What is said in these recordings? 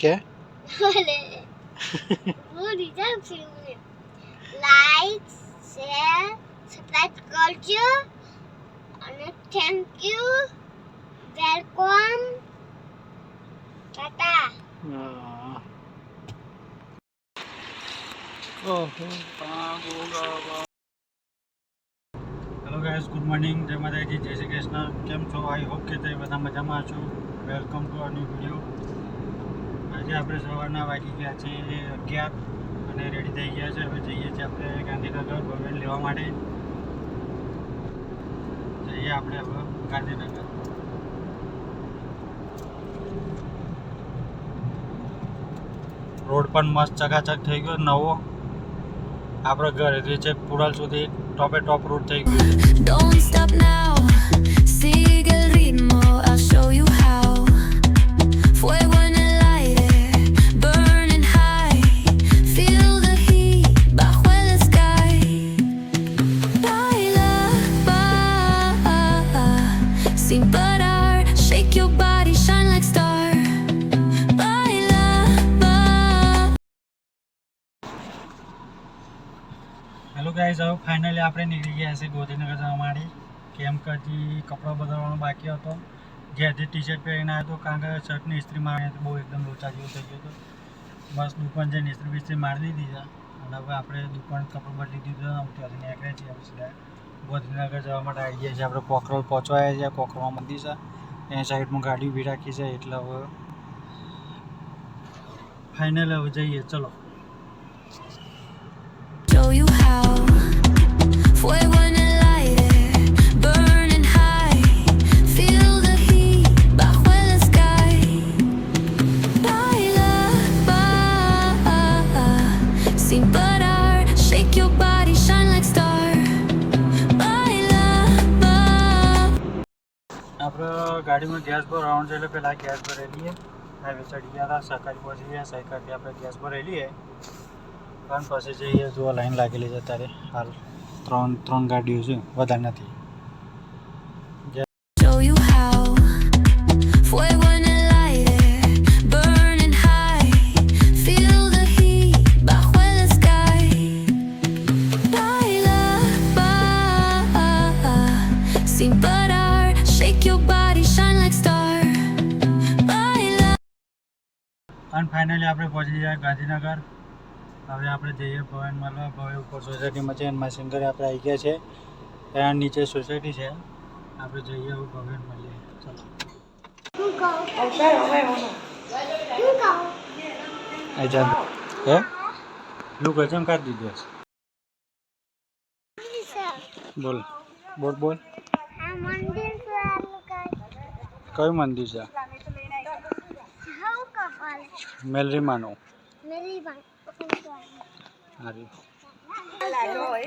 क्या like share subscribe કરજો અને thank you welcome Tata hello guys, good morning, જય માતાજી, જય શ્રી કૃષ્ણ. કેમ છો? આઈ હોપ કે તમે બધા મજામાં છો. Welcome to a new video. આજે આપણે સવારના વાગી ગયા છે 11 અને રેડી થઈ ગયા છે. હવે જઈએ છીએ આપણે ગાંધીનગર ભવન લેવા માટે. જઈએ આપણે હવે ગાંધીનગર. રોડ પણ મસ્ત ચકાચક થઈ ગયો નવો. આપણે ઘરેથી છે પુડાલ સુધી ટોપે ટોપ રોડ થઈ ગયો. Don't stop now, sigue el ritmo, I'll show you how. Fuego en el aire, burning high, feel the heat bajo el sky. Baila, sin parar, shake your body, shine like star. Baila, hello guys, હવે finally આપણે નીકળી ગયા છે ગોધીનગર જવા માટે. કેમ કે હજી કપડાં બદલવાનો બાકી હતો. ઘેરથી ટી શર્ટ પહેરીને આવ્યો હતો, કારણ કે શર્ટની ઇસ્ત્રી મારી હતી, બહુ એકદમ લોચા જેવું થઈ ગયું હતું. બસ દુકાન જઈને ઇસ્ત્રી બિસ્ત્રી મારી દીધી છે અને હવે આપણે દુકાન કપડું બદલી દીધું. ત્યાંથી નીકળ્યા છીએ આપણે ગોધીનગર જવા માટે આવી ગયા છીએ. આપણે કોકરોલ પહોંચવા આવ્યા છીએ. કોકરોલ મંદિર છે, એની સાઈડમાં ગાડી ઊભી રાખી છે, એટલે હવે ફાઇનલ હવે જઈએ. ચલો. show you how. Fuego en el aire, burning high, feel the heat bajo el sky. Baila, sin parar, shake your body, shine like star. Baila, આપણે ગાડીમાં ગેસ ભરાવાનું છે, એટલે પહેલાં ગેસ ભરેલી હાઈવે ચડી ગયા હતા. સરકારી પહોંચી ગયા. સરકારથી આપણે ગેસ ભરેલી કારણ પછી જઈએ. જો લાઈન લાગેલી છે અત્યારે. હાલ ત્રણ ગાડીઓ છે, વધારે નથી. show you how. Fuego en el aire, burning high, feel the heat bajo el sky. Baila, sin parar, shake your body, shine like star. Baila. અને ફાઇનલી આપણે પહોંચી ગયા ગાંધીનગર. હવે આપણે જઈએ ભવન મળવા. ભવન ઉપર સોસાયટીમાં છે, એમાં સિંગરે આપણે આવી ગયા છે. એના નીચે સોસાયટી છે. આપણે જઈએ હવે ભવન મળીએ. ચાલો. હે લુક હજમ કાઢી દીધો છે. બોલ બોલ બોલ. કયું મંદિર છે? મેલરીમાનું.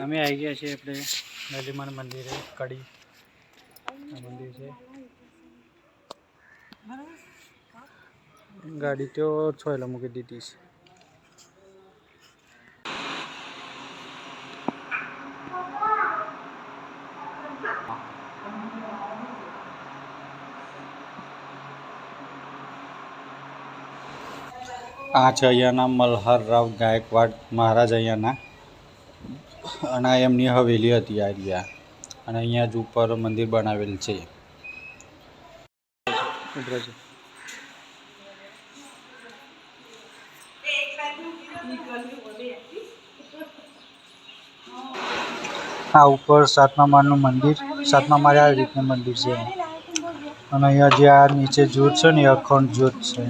અમે આવી ગયા છીએ આપણે મેલરીમાન મંદિરે. કડી મંદિર છે. ગાડી તો છોયલા મૂકી દીધી છે. આ છે અહીંયાના મલ્હારરાવ ગાયકવાડ મહારાજ અહીંયાના, અને આ એમની હવેલી હતી આ રહ્યા. અને અહીંયા જ ઉપર મંદિર બનાવેલ છે. આ ઉપર સાતમા માળનું મંદિર. સાતમા માળે આવી રીતનું મંદિર છે. અને અહીંયા જે આ નીચે જ્યોત છે ને, એ અખંડ જ્યોત છે.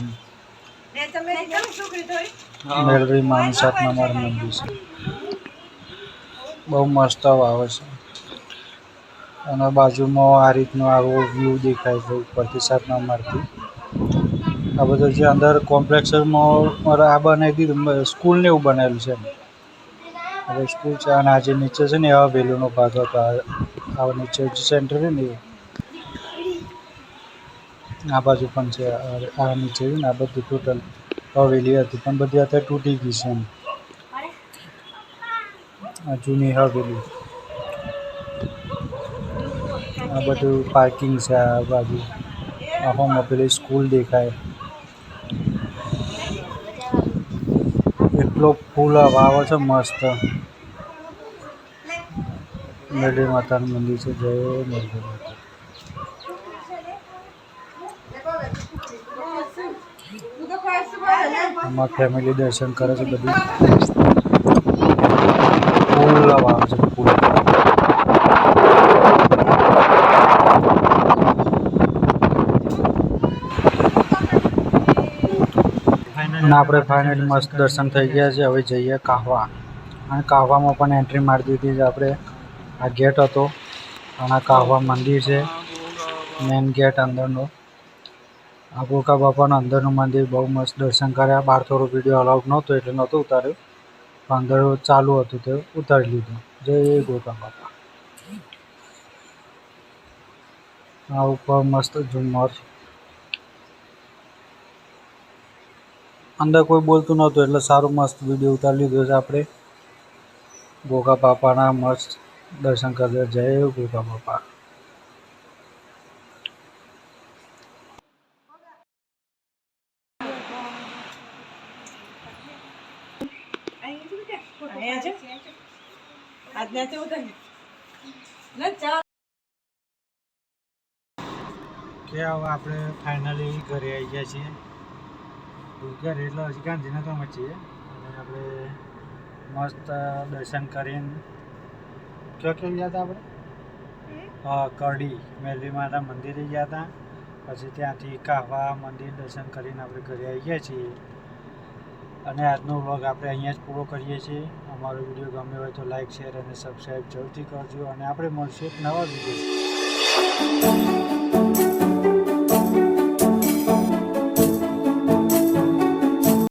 મેલરીમાનું સાતમા માળ મંદિર છે. બહુ મસ્ત આવે છે. અને બાજુમાં આ રીતનો આવો વ્યૂ દેખાય છે ઉપરથી સાતમા માળથી. આ બધું જે અંદર કોમ્પ્લેક્સમાં આ બનાવી દીધું, સ્કૂલ ને એવું બનાવેલું છે. હવે સ્કૂલ છે. અને આ જે નીચે છે ને, એવા વેલુનો ભાગ હતો. આ નીચે જે સેન્ટર છે ને, આ બાજુ પણ છે. આ નીચે છે ને, આ બધું ટોટલ હવેલી હતી, પણ બધી અત્યારે તૂટી ગઈ છે. આ જૂની હવેલી. આ બધું પાર્કિંગ છે. આ બાજુ આમાં પેલી સ્કૂલ દેખાય. કેટલો ફૂલ વાવો છે મસ્ત. મેરડી માતાનું મંદિર છે. જય મેરડી માતા. આમાં ફેમિલી દર્શન કરે છે. બધી ફૂલ વાવ છે. ફૂલ અને આપણે ફાઇનલી મસ્ત દર્શન થઈ ગયા છે. હવે જઈએ કાહવા. અને કાહવામાં પણ એન્ટ્રી મારી દીધી છે આપણે. આ ગેટ હતો અને આ કાહવા મંદિર છે. મેન ગેટ અંદરનો. આ ગોકા બાપાનું અંદરનું મંદિર બહુ મસ્ત દર્શન કર્યા. બહાર થોડો વિડીયો અલાઉડ નહોતો એટલે નહોતું ઉતાર્યું. અંદર ચાલુ હતું તે ઉતારી લીધું. જય ગોકા બાપા. આ ઉપર મસ્ત ઝુમ્મર. અંદર કોઈ બોલતું નહોતું એટલે સારું મસ્ત વિડીયો ઉતારી લીધો છે આપણે. ગોકા બાપાના મસ્ત દર્શન કરે. જય ગોકા બાપા. કે હવે આપણે ફાઇનલી ઘરે આવી ગયા છીએ. ઘરે એટલે હજી ગાંધીનગરમાં છીએ. અને આપણે મસ્ત દર્શન કરીને ક્યાં ગયા હતા આપણે? હા, કરડી મેરડી માતા મંદિરે ગયા હતા. પછી ત્યાંથી કાહવા મંદિર દર્શન કરીને આપણે ઘરે આવી ગયા છીએ. અને આજનો વ્લોગ આપણે અહીંયા જ પૂરો કરીએ છીએ. અમારો વિડીયો ગમે હોય તો લાઈક, શેર અને સબસ્ક્રાઈબ જરૂરથી કરજો. અને આપણે મળશું એક નવા વિડીયો.